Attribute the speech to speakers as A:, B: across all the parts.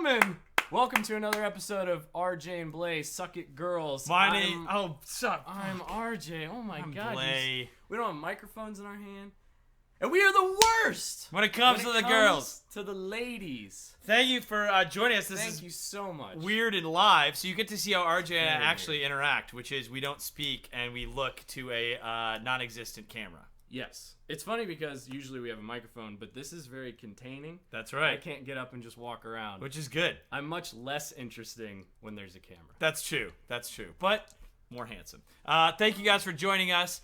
A: gentlemen, welcome to another episode of RJ and Bley Suck It Girls.
B: I'm
A: RJ. Oh my God.
B: Bley.
A: We don't have microphones in our hand. And we are the worst
B: When it comes to the girls.
A: To the ladies.
B: Thank you for joining us.
A: Thank you so much.
B: Weird and live, so you get to see how RJ and I
A: Very
B: actually interact, which is we don't speak and we look to a non-existent camera.
A: Yes. It's funny because usually we have a microphone, but this is very containing.
B: That's right.
A: I can't get up and just walk around.
B: Which is good.
A: I'm much less interesting when there's a camera.
B: That's true. But more handsome. Thank you guys for joining us.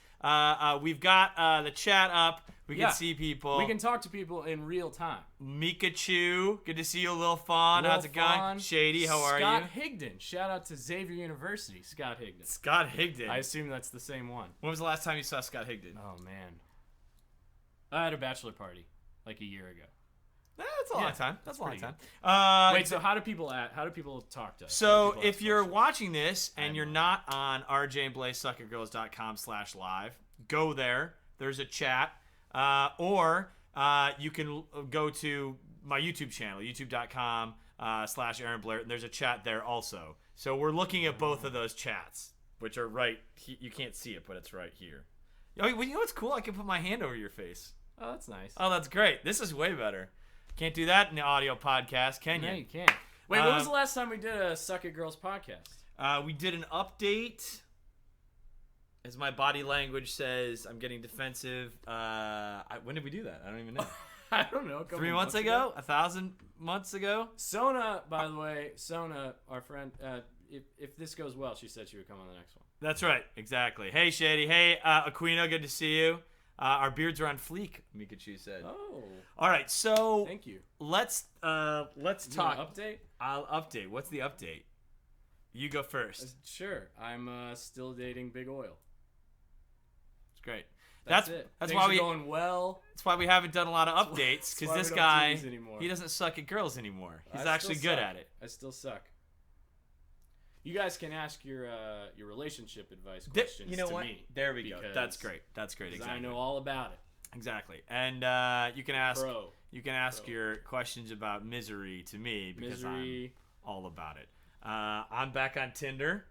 B: We've got the chat up. We can see people.
A: We can talk to people in real time.
B: Mikachu, good to see you, Lil Fawn. How's it going? Shady, how are you?
A: Scott Higdon. Shout out to Xavier University. Scott Higdon.
B: Scott Higdon.
A: I assume that's the same one.
B: When was the last time you saw Scott Higdon?
A: Oh, man. I had a bachelor party like a year ago.
B: That's a long time. That's a long
A: pretty
B: time.
A: Wait, so how do people talk to us?
B: So if you're watching this and you're not on rjandblaysuckergirls.com/live, go there. There's a chat. Or you can go to my YouTube channel, youtube.com/Aaron Blair. And there's a chat there also. So we're looking at both of those chats, which are right. You can't see it, but it's right here. Oh, you know what's cool? I can put my hand over your face.
A: Oh, that's nice.
B: Oh, that's great. This is way better. Can't do that in the audio podcast, can you?
A: No, you can't. Wait, when was the last time we did a Suck It Girls podcast?
B: We did an update. As my body language says, I'm getting defensive. When did we do that? I don't even know.
A: I don't know.
B: 3 months ago? 1,000 months ago?
A: Sona, by the way, our friend, if this goes well, she said she would come on the next one.
B: That's right. Exactly. Hey, Shady. Hey, Aquino. Good to see you. Our beards are on fleek, Mikachu said.
A: Oh.
B: All right. So
A: thank you.
B: Let's talk.
A: Update?
B: I'll update. What's the update? You go first.
A: Sure. I'm still dating Big Oil.
B: It's great.
A: That's it.
B: That's
A: Things
B: why
A: are going well.
B: That's why we haven't done a lot of updates, because this guy,
A: he
B: doesn't suck at girls anymore. He's actually good at it.
A: I still suck. You guys can ask your relationship advice questions to me.
B: There we go. That's great. Exactly.
A: I know all about it.
B: Exactly. And you can ask your questions about misery to me, because I'm all about it. I'm back on Tinder.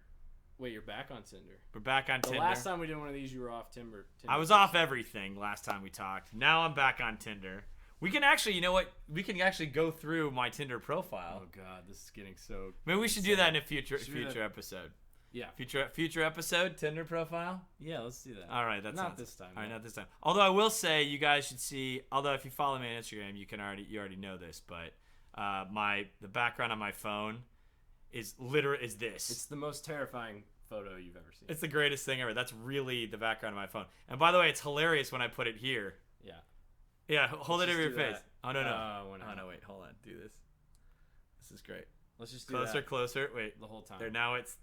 A: Wait, you're back on Tinder?
B: We're back on Tinder.
A: The last time we did one of these, you were off Tinder.
B: I was off everything last time we talked. Now I'm back on Tinder. We can actually, you know what? We can actually go through my Tinder profile.
A: Oh God, this is getting so.
B: Maybe we should do that in a future episode.
A: Yeah.
B: Future episode Tinder profile.
A: Yeah, let's do that.
B: All right, that's
A: not this time.
B: All right, not this time. Although I will say, you guys should see. Although if you follow me on Instagram, you already know this, but the background on my phone is this.
A: It's the most terrifying photo you've ever seen.
B: It's the greatest thing ever. That's really the background of my phone. And by the way, it's hilarious when I put it here.
A: Yeah.
B: Yeah, hold it over your face. Oh, no.
A: No,
B: wait, hold on. Do this. This is great.
A: Let's just do that.
B: Closer. Wait.
A: The whole time.
B: There, now it's...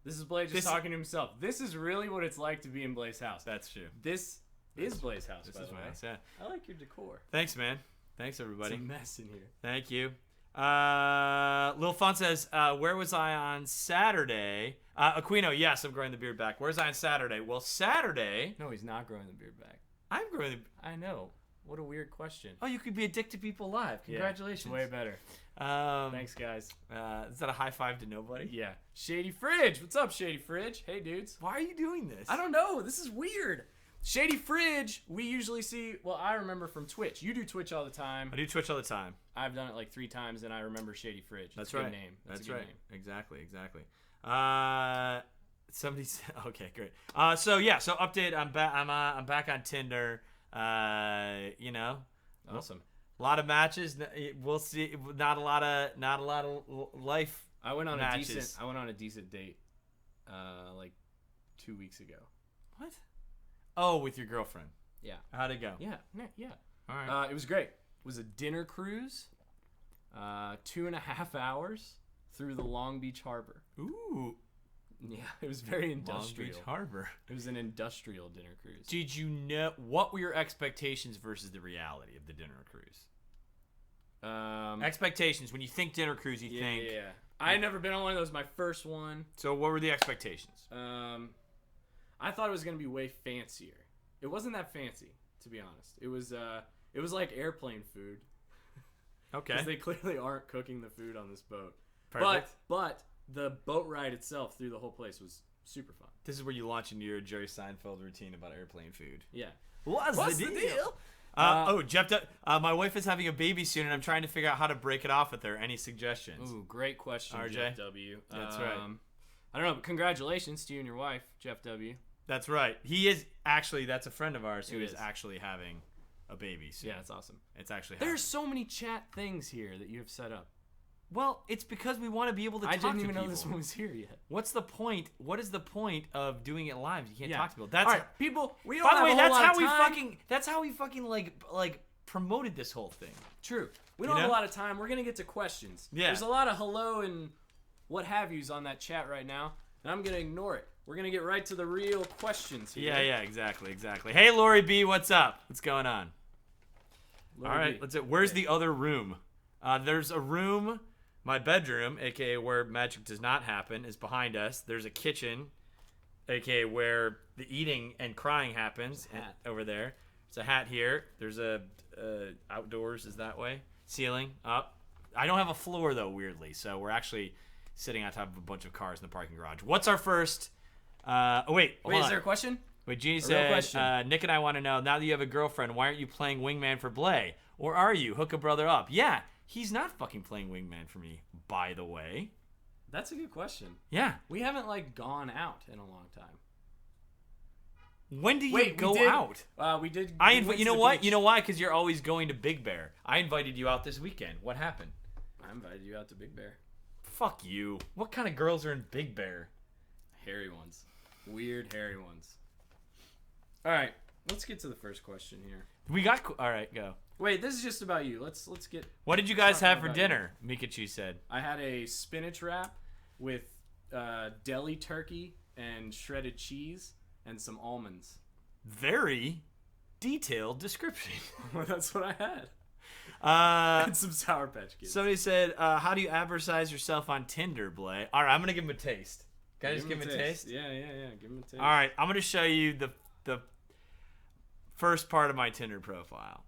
A: This is Bley just talking to himself. This is really what it's like to be in Bley's house.
B: That's true.
A: This is Bley's house,
B: This
A: by
B: is
A: the way.
B: nice, yeah.
A: I like your decor.
B: Thanks, man. Thanks, everybody.
A: It's a mess in here.
B: Thank you. Lil Fun says, where was I on Saturday? Aquino, yes, I'm growing the beard back. Where's I on Saturday? Well, Saturday...
A: No, he's not growing the beard back.
B: I'm growing the...
A: I know. What a weird question.
B: Oh, you could be a dick to people live. Congratulations.
A: Yeah, it's way better. Thanks, guys.
B: Is that a high five to nobody?
A: Yeah. Shady Fridge. What's up, Shady Fridge? Hey, dudes.
B: Why are you doing this?
A: I don't know. This is weird. Shady Fridge, we usually see... Well, I remember from Twitch. You do Twitch all the time.
B: I do Twitch all the time.
A: I've done it like 3 times, and I remember Shady Fridge.
B: That's
A: right.
B: Good
A: name.
B: That's
A: a good
B: right.
A: Name.
B: Exactly. Somebody said... Okay, great. So update. I'm back on Tinder.
A: Awesome.
B: A lot of matches. We'll see. Not a lot of life.
A: I went on
B: matches.
A: a decent date, like 2 weeks ago.
B: What? Oh, with your girlfriend.
A: Yeah.
B: How'd it go?
A: Yeah.
B: All right.
A: It was great. It was a dinner cruise, 2.5 hours through the Long Beach Harbor.
B: Ooh.
A: Yeah, it was very industrial.
B: Long Beach Harbor.
A: It was an industrial dinner cruise.
B: Did you know what were your expectations versus the reality of the dinner cruise? Expectations. When you think dinner cruise, you think.
A: Yeah. I had never been on one of those. My first one.
B: So what were the expectations?
A: I thought it was gonna be way fancier. It wasn't that fancy, to be honest. It was like airplane food.
B: Okay.
A: Because they clearly aren't cooking the food on this boat.
B: Perfect.
A: But the boat ride itself through the whole place was super fun.
B: This is where you launch into your Jerry Seinfeld routine about airplane food.
A: Yeah.
B: What's the deal? Jeff, my wife is having a baby soon, and I'm trying to figure out how to break it off with her. Any suggestions?
A: Ooh, great question,
B: RJ?
A: Jeff W.
B: That's right.
A: I don't know, but congratulations to you and your wife, Jeff W.
B: That's right. He is actually, that's a friend of ours who
A: It
B: is
A: is.
B: actually having a baby soon.
A: Yeah, that's awesome.
B: It's actually
A: There's so many chat things here that you have set up.
B: Well, it's because we want to be able to talk to people.
A: I didn't even know this one was here yet.
B: What's the point? What is the point of doing it live? You can't
A: Yeah.
B: talk to people. That's
A: all right, people. We don't
B: by the
A: have
B: way,
A: a whole
B: that's
A: lot
B: how
A: of
B: we
A: time.
B: fucking like promoted this whole thing.
A: True. We
B: You
A: don't have
B: know?
A: a lot of time. We're gonna get to questions.
B: Yeah.
A: There's a lot of hello and what have yous on that chat right now, and I'm gonna ignore it. We're gonna get right to the real questions here.
B: Yeah, exactly. Hey, Lori B, what's up? What's going on?
A: Lord
B: All right,
A: B.
B: let's. Where's the other room? There's a room. My bedroom, aka where magic does not happen, is behind us. There's a kitchen, aka where the eating and crying happens.
A: Hat.
B: Over there. There's a hat here. There's a outdoors is that way. Ceiling up. I don't have a floor though, weirdly. So we're actually sitting on top of a bunch of cars in the parking garage. What's our first? Wait,
A: Wait, is there a question?
B: Wait, Jeannie
A: real
B: said,
A: question.
B: Nick and I want to know, now that you have a girlfriend, why aren't you playing wingman for Bley? Or are you? Hook a brother up. Yeah, he's not fucking playing wingman for me, by the way.
A: That's a good question.
B: Yeah.
A: We haven't gone out in a long time.
B: When do you
A: Wait,
B: go
A: we did,
B: out?
A: We did.
B: I
A: we
B: invite.
A: went
B: You
A: to
B: know
A: the
B: what?
A: beach.
B: You know why? Because you're always going to Big Bear. I invited you out this weekend. What happened?
A: I invited you out to Big Bear.
B: Fuck you. What kind of girls are in Big Bear?
A: Hairy ones. Weird hairy ones. All right, let's get to the first question here.
B: We got. All right, go.
A: Wait, this is just about you. Let's get.
B: What did you guys
A: Talking
B: have for
A: about
B: dinner? Mikachi said.
A: I had a spinach wrap with deli turkey and shredded cheese and some almonds.
B: Very detailed description.
A: That's what I had. And some Sour Patch Kids.
B: Somebody said, how do you advertise yourself on Tinder, Bley? All right, I'm going to give him a taste. Can I just give him a taste?
A: Yeah. Give him a taste.
B: All right, I'm going to show you the first part of my Tinder profile.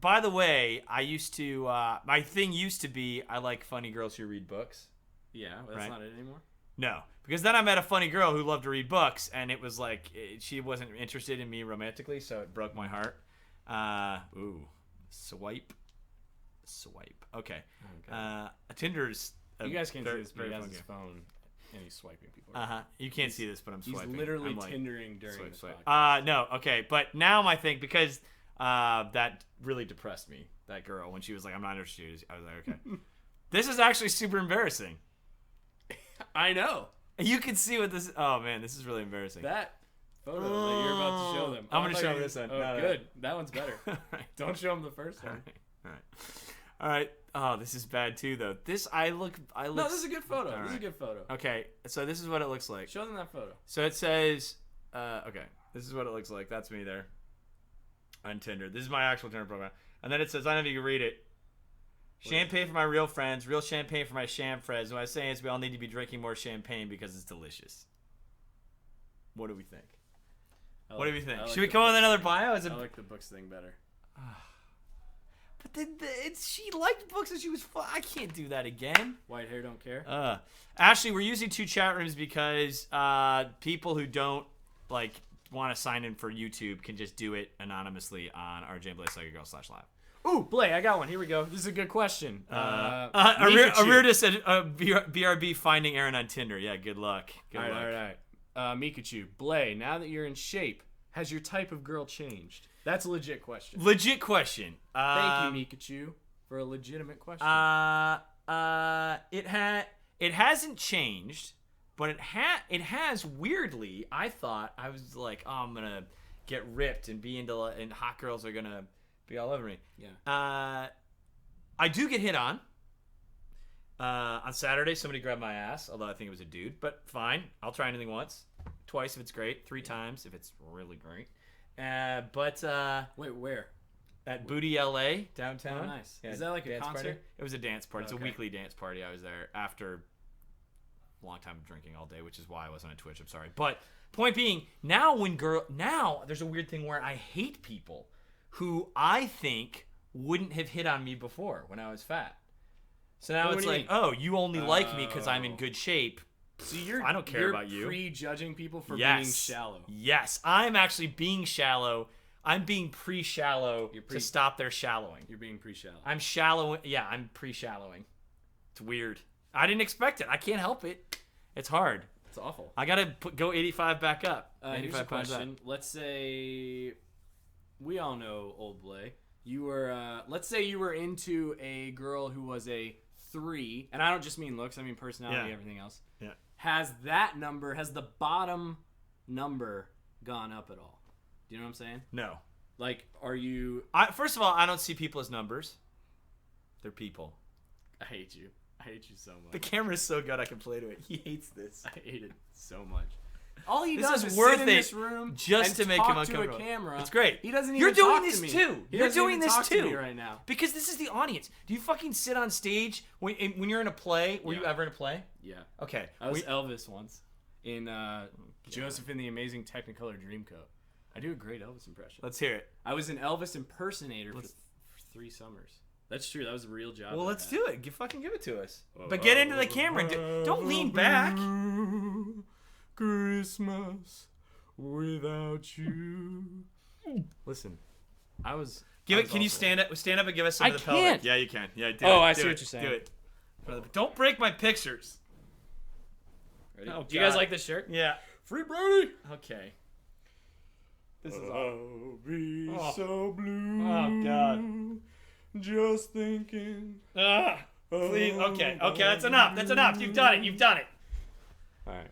B: By the way, I used to, my thing used to be I like funny girls who read books.
A: Yeah, that's
B: Right.
A: not it anymore.
B: No, because then I met a funny girl who loved to read books, and it was like she wasn't interested in me romantically, so it broke my heart. Swipe. Okay. Tinder's.
A: You guys can't see this, but
B: very
A: he has
B: fun
A: his
B: game.
A: phone and he's swiping people.
B: You can't see this, but I'm
A: He's
B: swiping.
A: literally
B: I'm like,
A: Tindering during this
B: swipe.
A: podcast.
B: No, okay, but now my thing, because that really depressed me. That girl, when she was like, "I'm not interested," I was like, "Okay." This is actually super embarrassing.
A: I know.
B: You can see what this. Oh man, this is really embarrassing.
A: That photo that you're about to show them.
B: I'm gonna
A: I thought
B: show
A: you-
B: them this one.
A: Oh,
B: No.
A: good. That one's better.
B: Right.
A: Don't show them the first one.
B: All right. Oh, this is bad too, though. I look.
A: No, this is a good photo.
B: All
A: This is a
B: right.
A: good photo.
B: Okay, so this is what it looks like.
A: Show them that photo.
B: So it says, okay, this is what it looks like. That's me there on Tinder. This is my actual Tinder profile. And then it says, I don't know if you can read it. Champagne for my real friends, real champagne for my sham friends. What I'm saying is we all need to be drinking more champagne because it's delicious. What do we think? What do we think? Should we come up with another bio?
A: I like the books thing better.
B: But she liked books and she was fun. I can't do that again.
A: White hair don't care.
B: Ashley, we're using 2 chat rooms because people who don't want to sign in for YouTube can just do it anonymously on our Jane Bley /live.
A: Ooh, Bley, I got one. Here we go. This is a good question.
B: Arita said BRB finding Aaron on Tinder. Yeah, good luck. Good luck.
A: All right. Mikachu, Bley, now that you're in shape, has your type of girl changed? That's a legit question.
B: Legit question.
A: Thank you, Mikachu, for a legitimate question.
B: It hasn't changed, but it has weirdly. I thought I was like, oh, I'm gonna get ripped and be into and hot girls are gonna be all over me.
A: Yeah.
B: I do get hit on. On Saturday, somebody grabbed my ass, although I think it was a dude, but fine. I'll try anything once, twice if it's great, 3 times if it's really great.
A: Wait, where?
B: At Booty LA downtown.
A: Oh, nice.
B: Yeah,
A: Is that like a
B: dance
A: concert?
B: Party. It was a dance party. It's
A: Okay.
B: a weekly dance party. I was there after a long time of drinking all day, which is why I wasn't on Twitch. I'm sorry. But point being, now there's a weird thing where I hate people who I think wouldn't have hit on me before when I was fat. So now
A: What
B: it's
A: do you
B: like,
A: mean?
B: oh, you only like me because I'm in
A: Oh.
B: good shape.
A: So
B: I don't care about you.
A: You're prejudging people for
B: Yes.
A: being shallow.
B: Yes, I'm actually being shallow. I'm being pre-shallow to stop their shallowing.
A: You're being pre-shallow.
B: I'm shallow. Yeah, I'm pre-shallowing. It's weird. I didn't expect it. I can't help it. It's hard.
A: It's awful.
B: I gotta go 85 back up.
A: Here's
B: 85
A: a
B: pounds up.
A: question. Let's say we all know old Bley. You were, let's say you were into a girl who was a 3, and I don't just mean looks. I mean personality,
B: Yeah.
A: everything else.
B: Yeah.
A: Has the bottom number gone up at all? Do you know what I'm saying?
B: No.
A: Like, are you?
B: First of all, I don't see people as numbers. They're people.
A: I hate you. I hate you so much.
B: The camera is so good I can play to it. He hates this.
A: I hate it so much. All he
B: This
A: does
B: is
A: is
B: worth
A: sit in
B: it
A: this room
B: just
A: and
B: to make
A: talk
B: him
A: to
B: uncomfortable.
A: a camera.
B: It's great.
A: He doesn't even
B: You're doing
A: talk
B: this
A: to me.
B: too.
A: He
B: You're
A: doesn't
B: doing
A: even
B: this
A: talk to
B: too
A: me right now.
B: Because this is the audience. Do you fucking sit on stage when you're in a play? Were you
A: Yeah.
B: ever in a play?
A: Yeah.
B: Okay.
A: I was Elvis once in Joseph in the Amazing Technicolor Dreamcoat. I do a great Elvis impression.
B: Let's hear it.
A: I was an Elvis impersonator for 3 summers. That's true. That was a real job.
B: Well,
A: that I
B: let's
A: had.
B: do it. Fucking give it to us. But get into the camera. Don't lean back.
A: Christmas without you. Listen, I was.
B: Give
A: I
B: it.
A: was
B: Can you
A: awful.
B: stand up? Stand up and give us some
A: I
B: of the pelvic.
A: can't.
B: Yeah, you can. Yeah, do
A: Oh,
B: it.
A: I
B: Do
A: see
B: it.
A: what you're saying.
B: Do it. Don't break my pictures.
A: Ready?
B: Oh,
A: do you guys
B: God.
A: like this shirt?
B: Yeah.
A: Free Brody.
B: Okay. This is
A: I'll be
B: Oh.
A: so blue.
B: Oh, God.
A: Just thinking.
B: Please. Okay. Okay. That's enough. That's enough. You've done it. You've done it.
A: All right.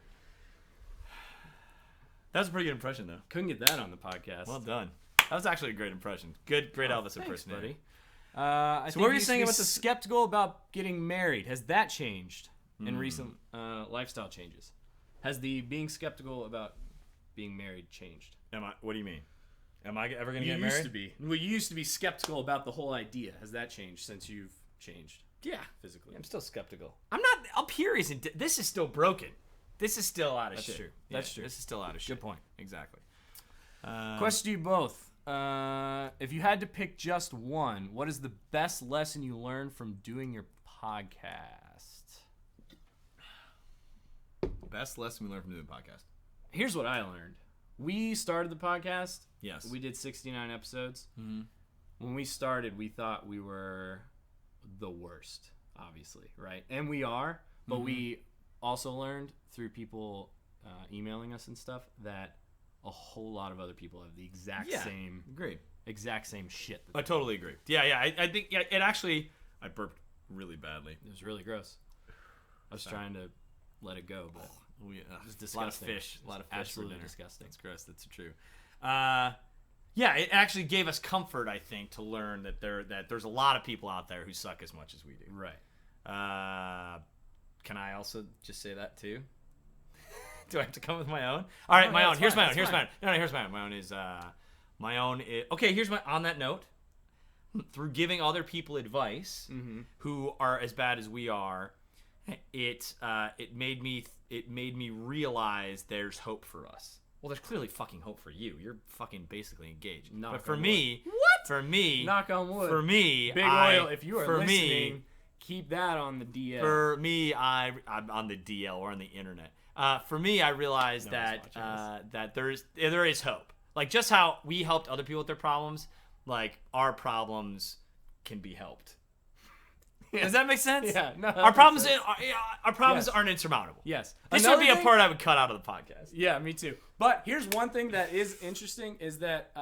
B: That was a pretty good impression, though.
A: Couldn't get that on the podcast.
B: Well done. That was actually a great impression. Great Elvis
A: Thanks,
B: impersonator.
A: buddy. I
B: So
A: think
B: what were you
A: used to
B: saying
A: be
B: about the-
A: skeptical about getting married? Has that changed in recent lifestyle changes? Has the being skeptical about being married changed?
B: What do you mean? Am I ever gonna
A: You
B: get
A: used
B: married?
A: to be. Well, you used to be skeptical about the whole idea. Has that changed since you've changed
B: Yeah.
A: physically?
B: I'm still skeptical. I'm not. Up here isn't. This is still broken. This is still out of
A: That's
B: shit.
A: true.
B: Yeah,
A: That's true.
B: This is still out of shit.
A: Good point.
B: Exactly.
A: Question to you both. If you had to pick just one, what is the best lesson you learned from doing your podcast?
B: Best lesson we learned from doing the podcast.
A: Here's what I learned. We started the podcast.
B: Yes.
A: We did 69 episodes.
B: Mm-hmm.
A: When we started, we thought we were the worst, obviously, right? And we are, but we also learned through people emailing us and stuff that a whole lot of other people have the exact same shit.
B: I totally agree. Yeah. I think it actually. I burped really badly.
A: It was really gross. I was trying to let it go, but
B: It was
A: disgusting.
B: a lot of fish. A lot of fish
A: absolutely
B: for dinner.
A: disgusting.
B: That's gross. That's true. Yeah, it actually gave us comfort, I think, to learn that there's a lot of people out there who suck as much as we do.
A: Right.
B: Can I also just say that too? Do I have to come with my own? All right,
A: No,
B: my
A: no,
B: own.
A: it's
B: Here's
A: fine,
B: my own.
A: it's
B: Here's
A: fine.
B: my own. No, here's my own. My own is okay. Here's my on that note. Through giving other people advice who are as bad as we are, it made me realize there's hope for us. Well, there's clearly fucking hope for you. You're fucking basically engaged.
A: Knock
B: but for
A: on
B: me,
A: wood. What?
B: For me,
A: Knock on wood.
B: For me,
A: Big Oil, if you are
B: for
A: listening,
B: me,
A: keep that on the DL.
B: for me, I'm on the DL or on the internet. For me, I realized
A: No one's
B: that
A: watching
B: there is hope. Like just how we helped other people with their problems, like our problems can be helped. Does that make sense?
A: Yeah. No,
B: Our problems,
A: Yes.
B: aren't insurmountable.
A: Yes.
B: This
A: Another
B: would be a
A: thing-
B: part I would cut out of the podcast.
A: Yeah, me too. But here's one thing that is interesting is that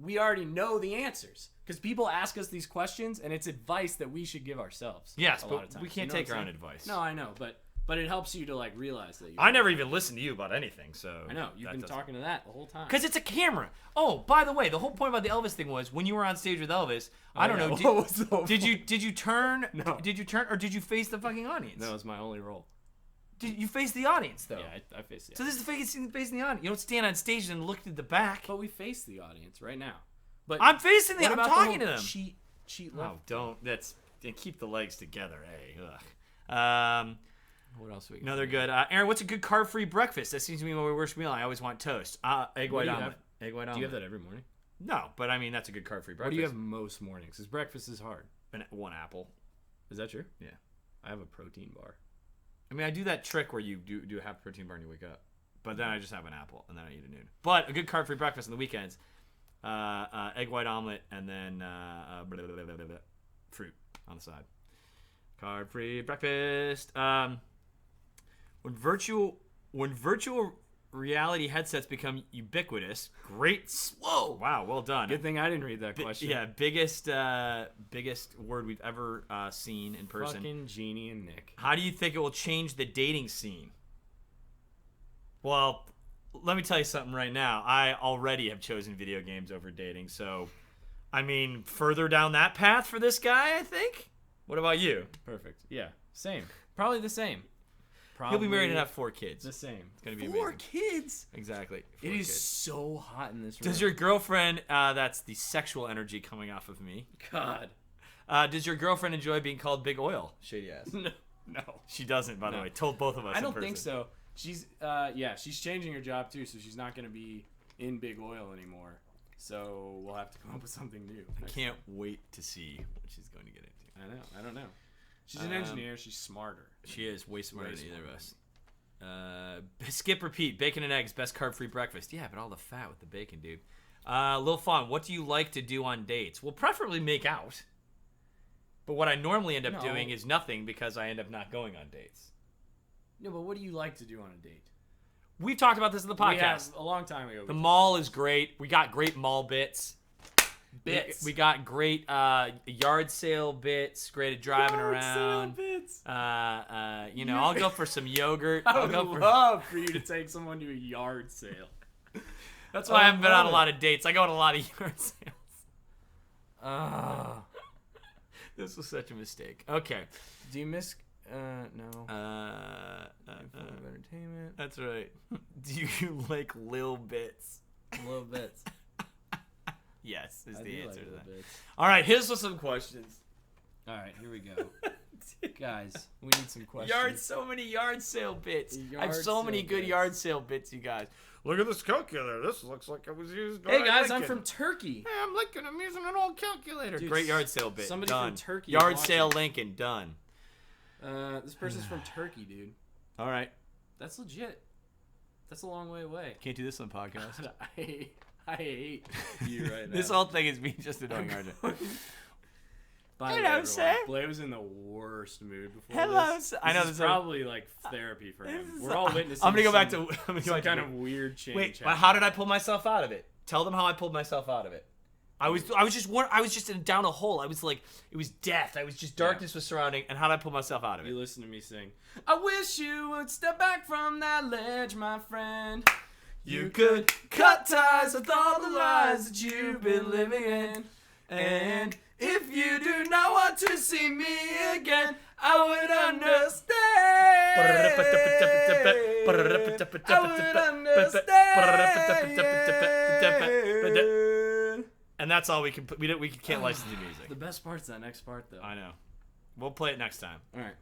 A: we already know the answers because people ask us these questions and it's advice that we should give ourselves.
B: Yes,
A: a
B: but
A: lot of times.
B: we can't
A: You know
B: take
A: what
B: our
A: I'm
B: own
A: saying?
B: advice.
A: No, I know, but it helps you to like realize that.
B: I never even listened to you about anything, so
A: I know you've been talking to that the whole time.
B: because it's a camera. Oh, by the way, the whole point about the Elvis thing was when you were on stage with Elvis. I don't know.
A: What was the whole
B: Did you turn?
A: No.
B: Did you turn or did you face the fucking audience?
A: No, it was my only role.
B: Did you face the audience though?
A: Yeah, I faced the
B: So
A: audience.
B: this is facing the audience. You don't stand on stage and look at the back.
A: But we face the audience right now. But
B: I'm facing
A: what
B: them. I'm
A: about the
B: talking
A: whole
B: to them.
A: Cheat
B: Oh,
A: left.
B: don't. That's keep the legs together. Hey, ugh.
A: What else we got?
B: No, they're good. Aaron, what's a good carb-free breakfast? That seems to be my worst meal. I always want toast. Egg white
A: do you
B: omelet.
A: have?
B: Egg white omelet.
A: Do you have that every morning?
B: No, but I mean that's a good carb-free breakfast.
A: What do you have most mornings? Because breakfast is hard.
B: One apple.
A: Is that true?
B: Yeah.
A: I have a protein bar.
B: I mean, I do that trick where you do half protein bar and you wake up, but then I just have an apple and then I eat at noon. But a good carb-free breakfast on the weekends: egg white omelet and then fruit on the side. Carb-free breakfast. When virtual reality headsets become ubiquitous, whoa, wow, well done.
A: Good thing I didn't read that question.
B: Yeah, biggest word we've ever seen in person.
A: Fucking Jeannie and Nick.
B: How do you think it will change the dating scene? Well, let me tell you something right now. I already have chosen video games over dating, so I mean, further down that path for this guy, I think. What about you?
A: Perfect. Yeah, same. Probably the same.
B: He'll be married and have 4 kids.
A: The same.
B: It's gonna be
A: 4
B: amazing.
A: kids.
B: Exactly.
A: It is so hot in this room.
B: Does your girlfriend? That's the sexual energy coming off of me.
A: God.
B: Does your girlfriend enjoy being called Big Oil? Shady ass.
A: No.
B: She doesn't, by the way. Told both of us.
A: I don't think so. She's she's changing her job too, so she's not gonna be in Big Oil anymore. So we'll have to come up with something new.
B: I can't wait to see what she's going to get into.
A: I don't know. She's an engineer. She's smarter.
B: She is way smarter than either of us. Skip, repeat. Bacon and eggs, best carb-free breakfast. Yeah, but all the fat with the bacon, dude. Lil Fawn, what do you like to do on dates? Well, preferably make out. But what I normally end up doing is nothing because I end up not going on dates.
A: No, but what do you like to do on a date?
B: We've talked about this in the podcast.
A: A long time ago.
B: The mall is great. We got great mall bits. We got great yard sale bits. Great at driving around.
A: Bits.
B: I'll go for some yogurt.
A: I would love for you to take someone to a yard sale.
B: That's why I haven't been on a lot of dates. I go on a lot of yard sales. This was such a mistake. Okay.
A: Do you miss? No. Entertainment.
B: That's right. Do you like Lil Bits?
A: Lil Bits.
B: Yes, is the answer to that.
A: Bits.
B: All right, here's some questions.
A: All right, here we go. Guys, we need some questions.
B: So many yard sale bits. I have
A: Yard
B: so many
A: sale
B: good
A: bits.
B: yard sale bits, you guys. Look at this calculator. This looks like it was used by
A: Hey guys,
B: Lincoln.
A: I'm from Turkey.
B: Hey, I'm Lincoln. I'm using an old calculator.
A: Dude,
B: Great yard sale bit.
A: somebody
B: done.
A: from Turkey
B: Yard
A: is
B: sale
A: watching.
B: Lincoln. Done.
A: This person's from Turkey, dude.
B: All right.
A: That's legit. That's a long way away.
B: Can't do this on podcast.
A: I hate you right now.
B: This whole thing is me just annoying RJ.
A: By the
B: Hello,
A: way, everyone,
B: sir.
A: Bley was in the worst mood before
B: Hello,
A: this.
B: sir. I know
A: This
B: this
A: is
B: is
A: probably like therapy for him.
B: This is-
A: We're all witnessing.
B: I'm gonna go back
A: some-
B: to
A: some kind of weird change.
B: Wait,
A: happening.
B: how did I pull myself out of it? Tell them how I pulled myself out of it. I was just down a hole. I was like, it was death. I was just darkness was surrounding. And how did I pull myself out of it?
A: You listen to me sing. I wish you would step back from that ledge, my friend. You could cut ties with all the lies that you've been living in. And if you do not want to see me again, I would understand.
B: And that's all we can put. We can't license the music.
A: The best part's that next part, though.
B: I know. We'll play it next time.
A: All right.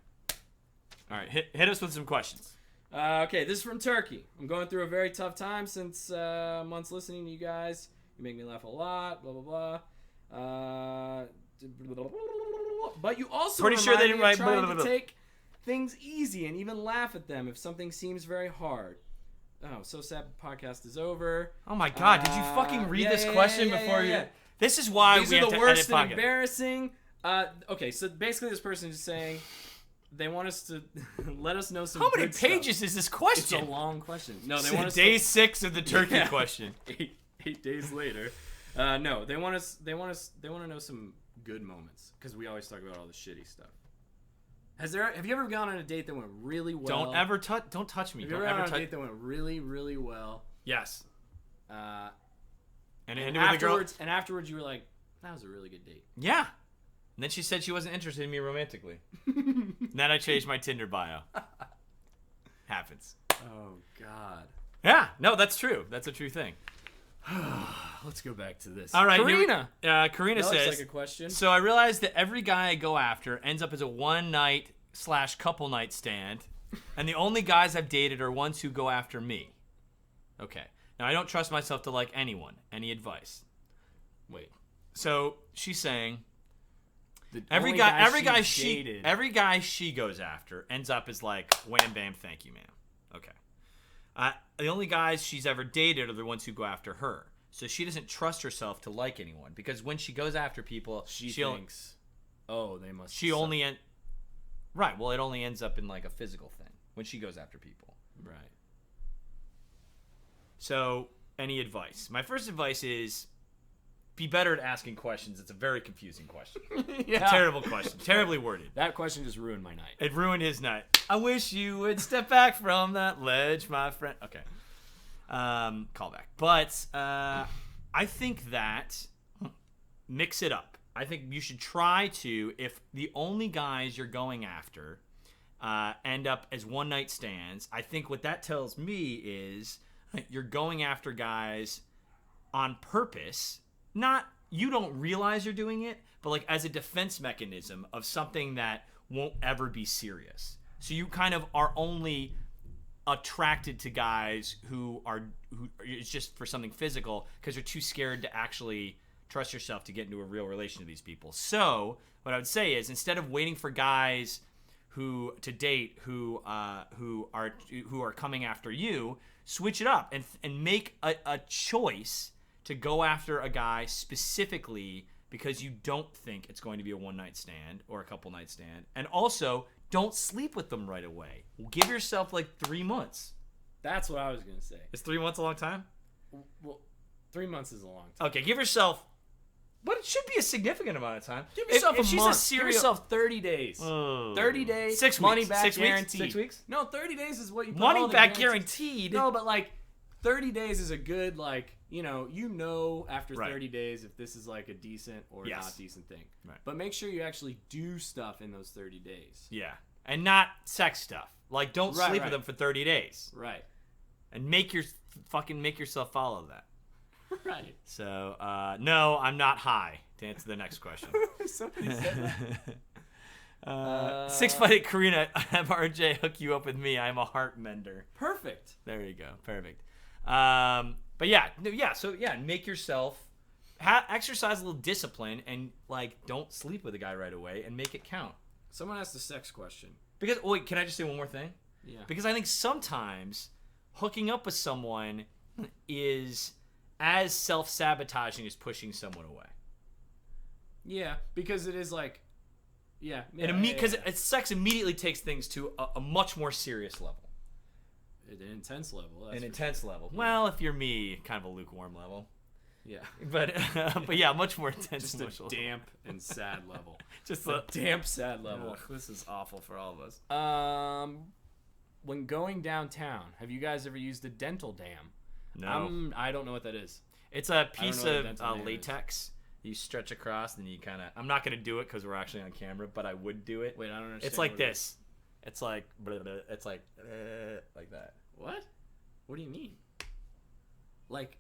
B: All right. Hit us with some questions.
A: Okay, this is from Turkey. I'm going through a very tough time since months listening to you guys. You make me laugh a lot. Blah blah blah. But you also
B: Pretty sure they
A: remind
B: didn't
A: me of
B: write
A: trying
B: blah, blah,
A: to
B: blah.
A: take things easy and even laugh at them if something seems very hard. Oh, so sad. Podcast is over.
B: Oh my God! Did you fucking read this question before you? This is why
A: These
B: we
A: are
B: have
A: the
B: to
A: worst
B: edit
A: and
B: podcast.
A: embarrassing. Okay, so basically this person is saying they want us to let us know some.
B: How many
A: good stuff.
B: know this
A: It's
B: question?
A: a long question. No, they
B: It's
A: want us
B: day
A: to,
B: 6 of the turkey
A: Yeah.
B: question.
A: eight days later. No, they want to know some good moments because we always talk about all the shitty stuff. Have you ever gone on a date that went really well?
B: Don't ever touch. Don't touch me.
A: Have you
B: Don't
A: ever
B: ever
A: gone on a
B: touch.
A: date that went really, really well?
B: Yes.
A: And
B: And it ended with a girl.
A: afterwards, you were like, "That was a really good date."
B: Yeah. And then she said she wasn't interested in me romantically. Then I changed my Tinder bio. Happens.
A: Oh God.
B: Yeah. No, that's true. That's a true thing.
A: Let's go back to this.
B: All right,
A: Karina.
B: Karina
A: That looks
B: says.
A: like a question.
B: So I realized that every guy I go after ends up as a one-night/couple night stand, and the only guys I've dated are ones who go after me. Okay. Now I don't trust myself to like anyone. Any advice?
A: Wait.
B: So she's saying
A: The
B: every
A: only
B: guy
A: she's
B: she goes after ends up as like, wham bam, thank you, ma'am. Okay. The only guys she's ever dated are the ones who go after her. So she doesn't trust herself to like anyone because when she goes after people,
A: she thinks, oh, they must.
B: She only right. Well, it only ends up in like a physical thing when she goes after people.
A: Right.
B: So, any advice? My first advice is be better at asking questions. It's a very confusing question.
A: Yeah.
B: Terrible question. Terribly worded.
A: That question just ruined my night.
B: It ruined his night. I wish you would step back from that ledge, my friend. Okay. Callback. But I think that mix it up. I think you should try to, if the only guys you're going after end up as one-night stands, I think what that tells me is you're going after guys on purpose. Not, you don't realize you're doing it, but like as a defense mechanism of something that won't ever be serious. So you kind of are only attracted to guys who it's just for something physical because you're too scared to actually trust yourself to get into a real relation to these people. So what I would say is instead of waiting for guys who are coming after you, switch it up and make a choice to go after a guy specifically because you don't think it's going to be a one-night stand or a couple-night stand. And also, don't sleep with them right away. Give yourself like 3 months.
A: That's what I was going to say.
B: Is 3 months a long time?
A: Well, 3 months is a long time.
B: Okay, give yourself... But it should be a significant amount of time.
A: Give yourself
B: if
A: a month. Give yourself 30 days. 30 days.
B: 6 weeks.
A: Money back
B: 6
A: guaranteed.
B: 6 weeks?
A: No, 30 days is what you put
B: Money
A: all the
B: back
A: guarantees.
B: guaranteed?
A: No, but like 30 days is a good, like, you know after 30 days if this is like a decent or not decent thing.
B: Right.
A: But make sure you actually do stuff in those 30 days.
B: Yeah. And not sex stuff. Like, don't sleep with them for 30 days.
A: Right.
B: And make yourself follow that.
A: Right.
B: So, no, I'm not high, to answer the next question.
A: Somebody said that.
B: 6'8" Karina, have RJ hook you up with me. I'm a heart mender.
A: Perfect.
B: There you go. Perfect. But yeah, make yourself exercise a little discipline and like don't sleep with a guy right away and make it count.
A: Someone asked the sex question.
B: Because wait, can I just say one more thing?
A: Yeah.
B: Because I think sometimes hooking up with someone is as self-sabotaging as pushing someone away.
A: Yeah, because it is like,
B: because sex immediately takes things to a much more serious level.
A: An intense level.
B: An intense level. Well, if you're me, kind of a lukewarm level.
A: Yeah.
B: But yeah, much more intense.
A: Just a damp and sad level.
B: Just a
A: damp, sad level.
B: Ugh, this is awful for all of us.
A: When going downtown, have you guys ever used a dental dam?
B: No.
A: I don't know what that is.
B: It's a piece of latex you stretch across, and you kind of... I'm not going to do it because we're actually on camera, but I would do it.
A: Wait, I don't understand.
B: It's like this. It's like... It's like that.
A: What? What do you mean? Like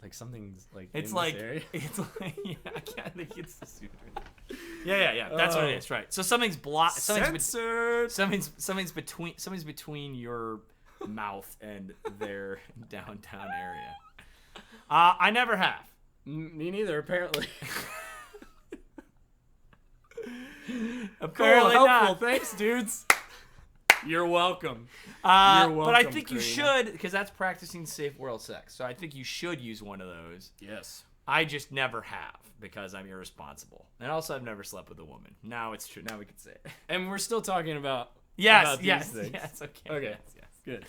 A: something's like
B: it's
A: in
B: like
A: this area?
B: It's like I can't think it's the suit. Yeah. That's what it is, right? So something's blocked.
A: Censored.
B: Something's between your mouth and their downtown area. I never have.
A: Me neither, apparently.
B: Apparently
A: cool,
B: not.
A: helpful. Thanks, dudes. You're welcome.
B: You're welcome. But I think
A: Karina.
B: you should, because that's practicing safe world sex. So I think you should use one of those.
A: Yes.
B: I just never have because I'm irresponsible, and also I've never slept with a woman. Now it's true. Now we can say it.
A: And we're still talking about
B: yes,
A: things.
B: okay.
A: Okay,
B: yes.
A: Good.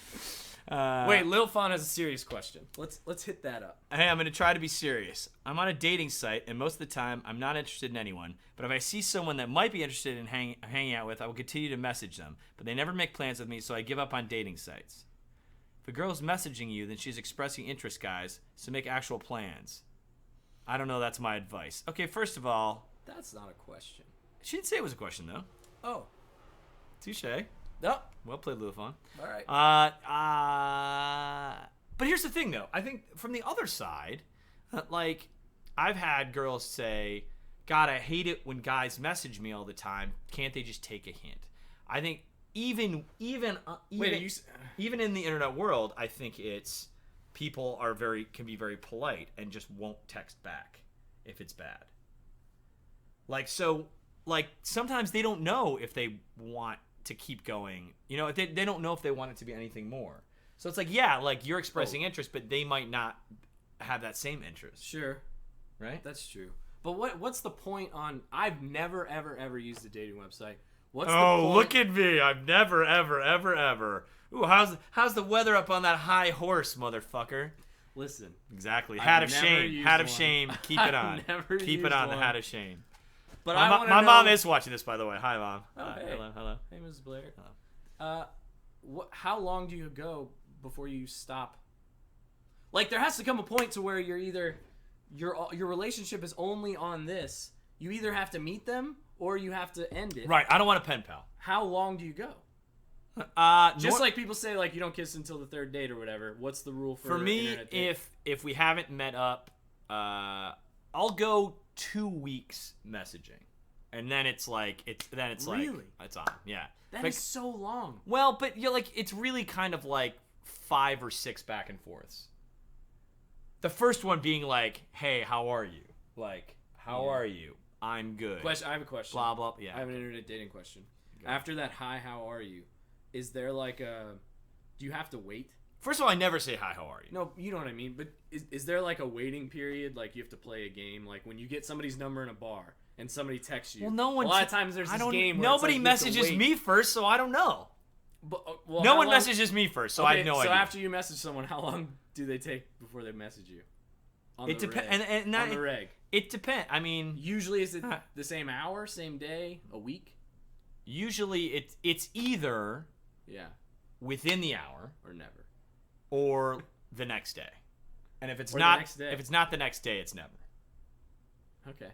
A: Wait, Lil Fawn has a serious question. Let's hit that up.
B: Hey, I'm going to try to be serious. I'm on a dating site, and most of the time, I'm not interested in anyone. But if I see someone that might be interested in hanging out with, I will continue to message them. But they never make plans with me, so I give up on dating sites. If a girl's messaging you, then she's expressing interest, guys. So make actual plans. I don't know. That's my advice. Okay, first of all,
A: That's not a question.
B: she didn't say it was a question, though.
A: Oh.
B: Touche.
A: No.
B: Well played, Lil Fawn.
A: All right.
B: But here's the thing, though. I think from the other side, like, I've had girls say, God, I hate it when guys message me all the time. Can't they just take a hint? I think even in the internet world, I think it's people can be very polite and just won't text back if it's bad. Like, so, like, sometimes they don't know if they want to keep going. You know, they don't know if they want it to be anything more. So it's like, yeah, like, you're expressing interest, but they might not have that same interest.
A: Sure.
B: Right?
A: That's true. But what's the point on... I've never, ever, ever used a dating website. What's the point?
B: Look at me. I've never, ever, ever, ever. Ooh, how's the weather up on that high horse, motherfucker?
A: Listen.
B: Exactly.
A: I've
B: Hat of
A: never
B: shame.
A: used
B: Hat of
A: one.
B: shame. Keep it on. Keep it on, the
A: one.
B: hat of shame.
A: But
B: my mom is watching this, by the way. Hi, Mom.
A: Oh, hey.
B: Hello.
A: Hey, Mrs. Blair.
B: Hello.
A: How long do you go before you stop? Like, there has to come a point to where you're either... Your relationship is only on this. You either have to meet them or you have to end it.
B: Right. I don't want a pen pal.
A: How long do you go? Just like people say, like, you don't kiss until the third date or whatever. What's the rule for
B: me?
A: internet date?
B: If we haven't met up, I'll go 2 weeks messaging, and then it's like
A: Really?
B: it's on. Yeah.
A: That is so long.
B: Well, but you're like, it's really kind of like 5 or 6 back and forths. The first one being like, hey, how are you? Like, how are you? I'm good.
A: I have a question.
B: Blah, blah, yeah.
A: I have an internet dating question. After that, hi, how are you? Is there like a... Do you have to wait?
B: First of all, I never say hi, how are you?
A: No, you know what I mean. But is there like a waiting period? Like you have to play a game? Like when you get somebody's number in a bar and somebody texts you.
B: Well, no one...
A: A lot of times there's this game where
B: nobody
A: it's like
B: messages me first, so I don't know.
A: But,
B: no one messages me first, so I have no idea.
A: So after you message someone, how long do they take before they message you?
B: It depends.
A: On the reg.
B: It depends. I mean,
A: usually is it the same hour, same day, a week?
B: Usually it's either within the hour
A: or never,
B: or the next day. And if it's not the next day, it's never.
A: Okay.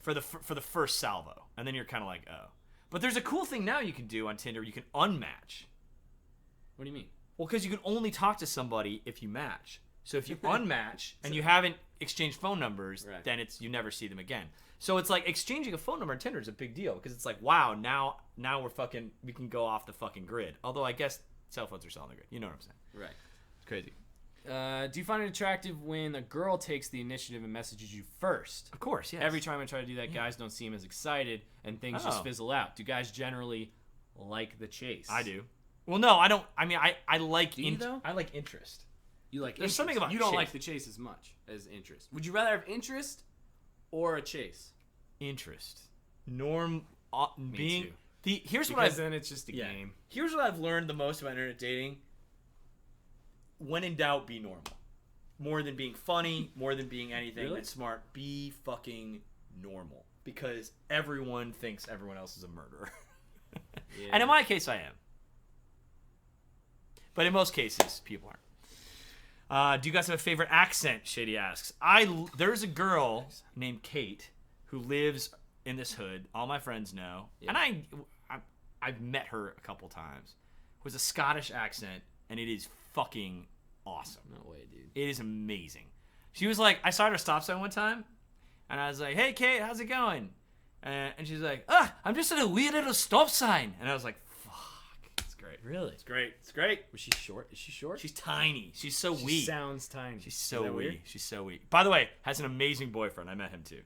B: For the first salvo, and then you're kind of like, oh. But there's a cool thing now you can do on Tinder. You can unmatch.
A: What do you mean?
B: Well, because you can only talk to somebody if you match. So if you unmatch and you haven't exchanged phone numbers, then you never see them again. So it's like exchanging a phone number on Tinder is a big deal because it's like, wow, now we can go off the fucking grid. Although I guess cell phones are still on the grid. You know what I'm saying?
A: Right.
B: It's crazy.
A: Do you find it attractive when a girl takes the initiative and messages you first?
B: Of course, yes.
A: Every time I try to do that, guys don't seem as excited and things just fizzle out. Do guys generally like the chase?
B: I do. Well, no, I don't. I mean, I like
A: I
B: like interest.
A: You like
B: There's
A: interest.
B: something about
A: you don't
B: chase.
A: like the chase as much as interest. Would you rather have interest or a chase?
B: Interest.
A: Me too.
B: Here's what
A: Because then it's just a game.
B: Here's what I've learned the most about internet dating. When in doubt, be normal. More than being funny, more than being anything that's smart, be fucking normal. Because everyone thinks everyone else is a murderer. And in my case, I am. But in most cases, people aren't. Do you guys have a favorite accent? Shady asks. There's a girl named Kate who lives in this hood. All my friends know, and I've met her a couple times. It was a Scottish accent, and it is fucking awesome.
A: No way, dude.
B: It is amazing. She was like, I saw her at a stop sign one time, and I was like, "Hey, Kate, how's it going?" And she's like, I'm just at a weird little stop sign," and I was like,
A: Really?
B: It's great. It's great.
A: Was she short? Is she short?
B: She's tiny. She's so wee.
A: She sounds tiny.
B: She's so wee. She's so wee. By the way, has an amazing boyfriend. I met him too.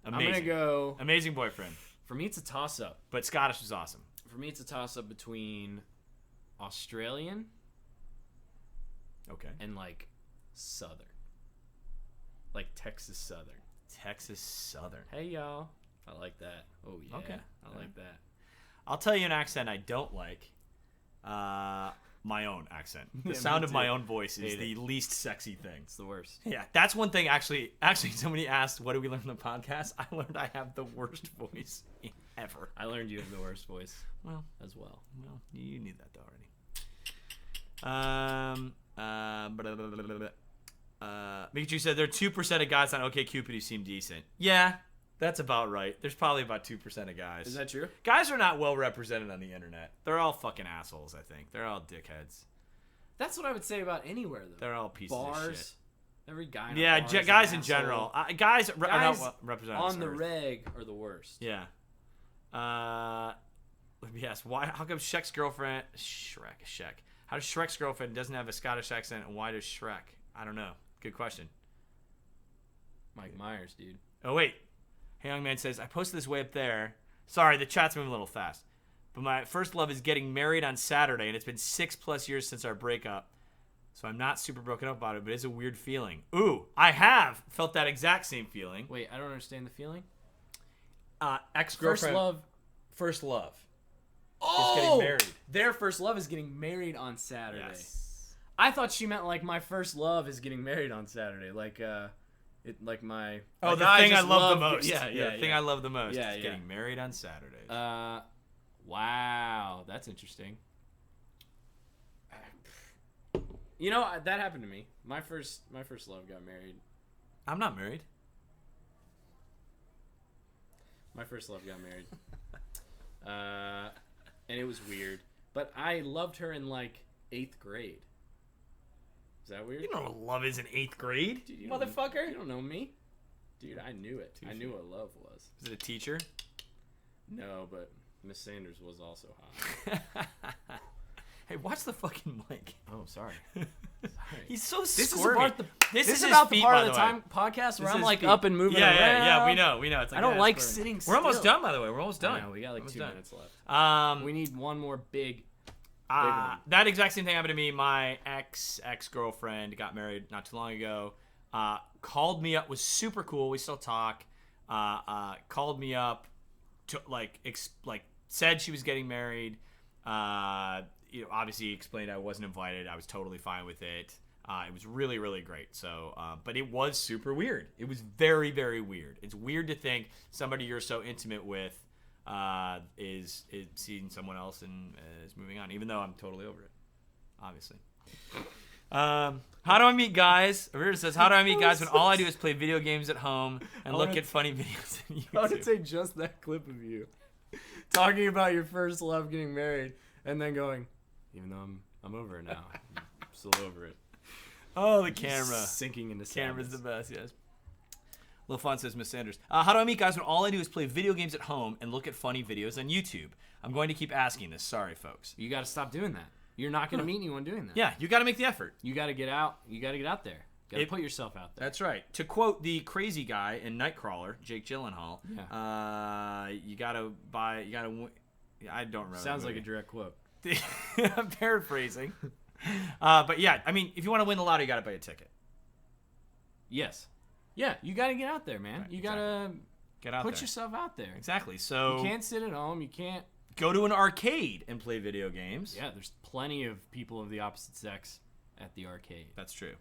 B: Amazing.
A: I'm gonna go.
B: Amazing boyfriend.
A: For me, it's a toss-up.
B: But Scottish is awesome.
A: For me, it's a toss-up between Australian.
B: Okay.
A: And like Southern. Like Texas Southern.
B: Texas Southern.
A: Hey y'all. I like that. Oh yeah.
B: Okay.
A: I like that.
B: I'll tell you an accent I don't like. My own accent. The sound of my own voice is the least sexy thing.
A: It's the worst.
B: Yeah, that's one thing. Actually, somebody asked, "What do we learn from the podcast?" I learned I have the worst voice ever.
A: I learned you have the worst voice.
B: Well,
A: as well.
B: Well, you knew that already. Mikachu said there are 2% of guys on OkCupid who seem decent. Yeah. That's about right. There's probably about 2% of guys.
A: Is that true?
B: Guys are not well represented on the internet. They're all fucking assholes, I think. They're all dickheads.
A: That's what I would say about anywhere, though.
B: They're all pieces of shit.
A: Every guy in
B: a bar
A: guys
B: in general. Guys are not well represented
A: on the reg are the worst.
B: Yeah. Let me ask, how come Shrek's girlfriend... Shrek. How does Shrek's girlfriend doesn't have a Scottish accent, and why does Shrek? I don't know. Good question.
A: Mike Myers, dude.
B: Oh, wait. Hey, Young Man says, I posted this way up there. Sorry, the chat's moving a little fast. But my first love is getting married on Saturday, and it's been 6+ years since our breakup. So I'm not super broken up about it, but it's a weird feeling. Ooh, I have felt that exact same feeling.
A: Wait, I don't understand the feeling.
B: Ex-girlfriend. First love.
A: Oh!
B: Is getting married.
A: Their first love is getting married on Saturday.
B: Yes.
A: I thought she meant like my first love is getting married on Saturday. Like, like my...
B: Oh,
A: like
B: the thing I love the most.
A: Yeah.
B: The thing I love the most
A: Yeah,
B: is getting married on Saturdays.
A: Wow. That's interesting. You know, that happened to me. My first love got married.
B: I'm not married.
A: My first love got married. And it was weird. But I loved her in, like, 8th grade. Is that weird?
B: You know what love is in 8th grade,
A: Dude, you
B: motherfucker.
A: You don't know me? Dude, I knew it. I knew what love was.
B: Is it a teacher?
A: No, but Miss Sanders was also hot.
B: Hey, watch the fucking mic.
A: Oh, sorry.
B: He's so
A: This
B: squirmy.
A: This is
B: his
A: about
B: feet,
A: the part
B: by
A: of the
B: way.
A: time podcast where
B: This
A: I'm
B: is
A: like
B: feet.
A: up and moving around.
B: Yeah, we know. It's like,
A: I don't
B: yeah,
A: like
B: it's squirmy.
A: sitting still.
B: We're almost done, by the way. We're almost done.
A: I know, we got like 2
B: done.
A: minutes left. We need one more big one.
B: That exact same thing happened to me. My ex-girlfriend got married not too long ago. Called me up, was super cool. We still talk. Called me up to said she was getting married. Obviously explained I wasn't invited. I was totally fine with it. It was really, really great. So, but it was super weird. It was very, very weird. It's weird to think somebody you're so intimate with is seeing someone else and is moving on, even though I'm totally over it, obviously. How do I meet guys? Rita says, how do I meet guys when all I do is play video games at home and look at funny videos on YouTube?
A: I want to say just that clip of you talking about your first love getting married and then going, even though I'm over it now, I'm still over it.
B: Oh, the camera.
A: Sinking into
B: Camera's
A: sadness.
B: the best, yes. Lil Fun says, Miss Sanders. How do I meet guys when all I do is play video games at home and look at funny videos on YouTube? I'm going to keep asking this. Sorry, folks.
A: You got to stop doing that. You're not going to meet anyone doing that.
B: Yeah, you got to make the effort.
A: You got to get out. You got to get out there. Got to put yourself out there.
B: That's right. To quote the crazy guy in Nightcrawler, Jake Gyllenhaal, you got to buy, I don't remember.
A: Sounds like a direct quote.
B: I'm paraphrasing. But yeah, I mean, if you want to win the lottery, you got to buy a ticket.
A: Yes. Yeah, you got to get out there, man.
B: Right,
A: you got to
B: get out
A: put
B: there.
A: yourself out there.
B: Exactly. So
A: you can't sit at home. You can't
B: go to an arcade and play video games.
A: Yeah, there's plenty of people of the opposite sex at the arcade.
B: That's true.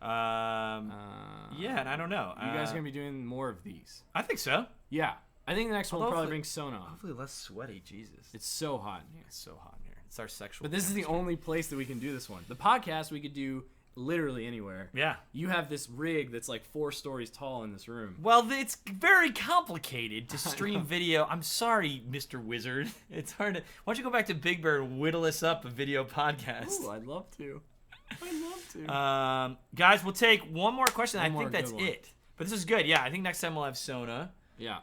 B: Yeah, and I don't know.
A: You guys are going to be doing more of these.
B: I think so.
A: Yeah. I think the next one will probably bring Sona on.
B: Hopefully less sweaty, Jesus.
A: It's so hot in here.
B: It's so hot in here. It's our sexual
A: But this is the only place that we can do this one. The podcast we could do literally anywhere.
B: Yeah.
A: You have this rig that's like 4 stories tall in this room.
B: Well, it's very complicated to stream video. I'm sorry, Mr. Wizard. It's hard to... Why don't you go back to Big Bear and whittle us up a video podcast?
A: Ooh, I'd love to. I'd love to.
B: Guys, we'll take one more question.
A: One
B: I
A: more
B: think that's
A: good one.
B: it. But this is good. Yeah, I think next time we'll have Sona.
A: Yeah.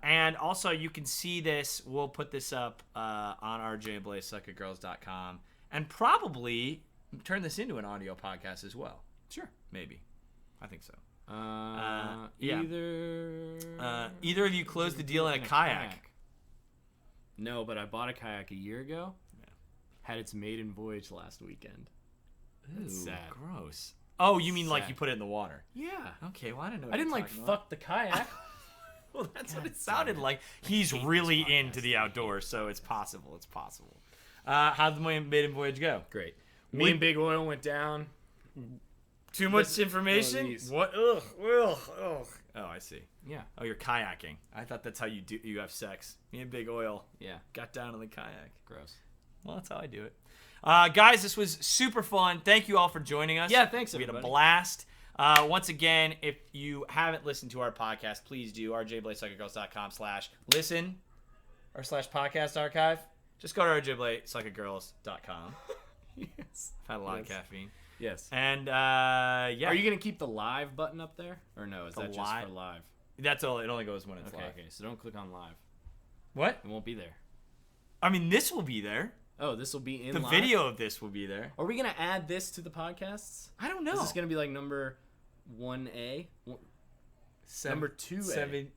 B: And also, you can see this. We'll put this up on our JBlaySuckatGirls.com and probably turn this into an audio podcast as well.
A: Sure.
B: Maybe. I think so.
A: Yeah.
B: Either of you closed the deal in a kayak.
A: No, but I bought a kayak a year ago. Yeah. Had its maiden voyage last weekend. That's sad.
B: Gross. Oh, you mean like
A: Sad.
B: you put it in the water?
A: Yeah.
B: Okay, well, I didn't know.
A: I didn't like fuck the kayak.
B: Well, that's what it sounded like. He's really into the outdoors, so it's possible. It's possible. How'd the maiden voyage go?
A: Great. Me and Big Oil went down.
B: Too much information? What? Ugh. Oh, I see.
A: Yeah.
B: Oh, you're kayaking. I thought that's how you have sex. Me and Big Oil.
A: Yeah.
B: Got down in the kayak.
A: Gross.
B: Well, that's how I do it. Guys, this was super fun. Thank you all for joining us.
A: Yeah, thanks,
B: We had
A: everybody.
B: a blast. Once again, if you haven't listened to our podcast, please do. rjblaysuckatgirls.com/listen or /podcast archive. Just go to rjblaysuckatgirls.com.
A: Yes.
B: I've had a lot of caffeine.
A: Yes.
B: And, yeah.
A: Are you going to keep the live button up there? Or no, is that just for live?
B: That's all. It only goes when it's live.
A: Okay, so don't click on live.
B: What?
A: It won't be there.
B: I mean, this will be there.
A: Oh, this will be in
B: The
A: live?
B: video of this will be there.
A: Are we going to add this to the podcasts?
B: I don't know.
A: Is this going to be like number 1A? Number 2A?
B: 7.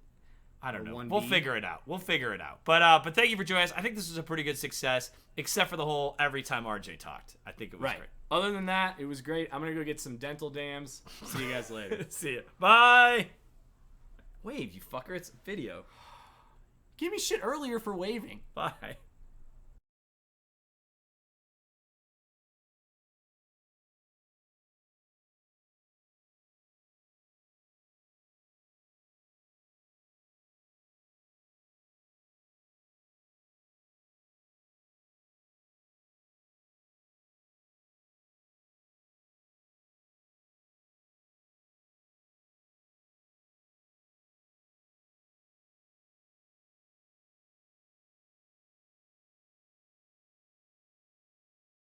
B: I don't know.
A: 1B?
B: We'll figure it out. But thank you for joining us. I think this was a pretty good success, except for the whole every time RJ talked. I think it was great.
A: Other than that, it was great. I'm going to go get some dental dams. See you guys later.
B: See ya. Bye. Wave, you fucker. It's video.
A: Give me shit earlier for waving.
B: Bye.